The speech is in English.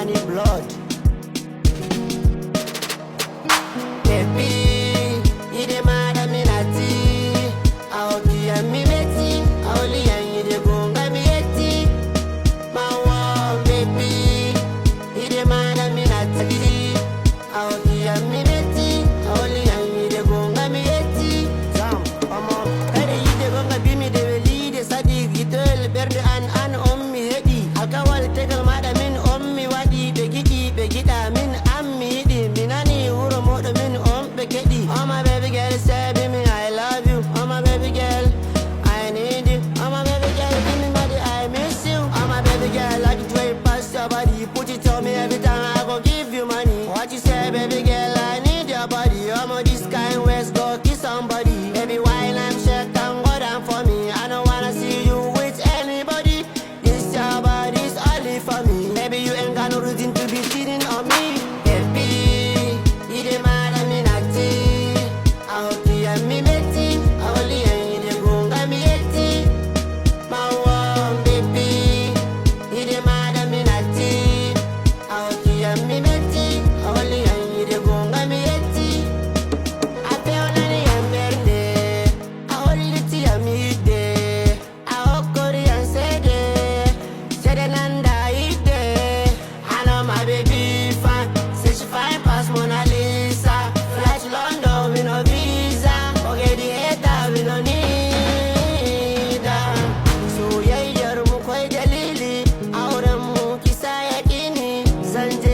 Fulani blood. Baby, you the mad at me natty. I'll be a me betty. Only and you the gonga me eti. My wow, baby, you the mad at me natty. I'll be a me betty. Only and you the gonga me eti. Sam, come on. Hey, you the gonga be me the lead. Sadi gitel berde an me hedi. Alkawal tegal madamin me wadi begita min ammi di minani uro modo min begedi. Oh my baby girl, say be me I love you. Oh my baby girl, I need you. Oh my baby girl, give me money, I miss you. Oh my baby girl, like the way you pass your body, you put it on me every time I go give you money. What you say, baby girl, I need your body. I'm on this kind west, go kiss somebody. Baby, while I'm shake and go down for me. I don't wanna see you with anybody. This your body's only for me. Baby, you ain't got no reason to be cheating on me. Baby, you the mad at me natty. I hope you and me betty. I only and you the gonga me eti. My one baby, you the mad at me natty. I hope you and me betty. I only and you the gonga me eti. I feel nani amberde. I hold it to your midday. I hope Korean say the nanda eat day. I know my baby fine. Say she fine past Mona Lisa. Fly to London with no visa. Forget the hater, we no need her. So yeah, you're mu koi dalili. Auren mu kisa yakini. Sanje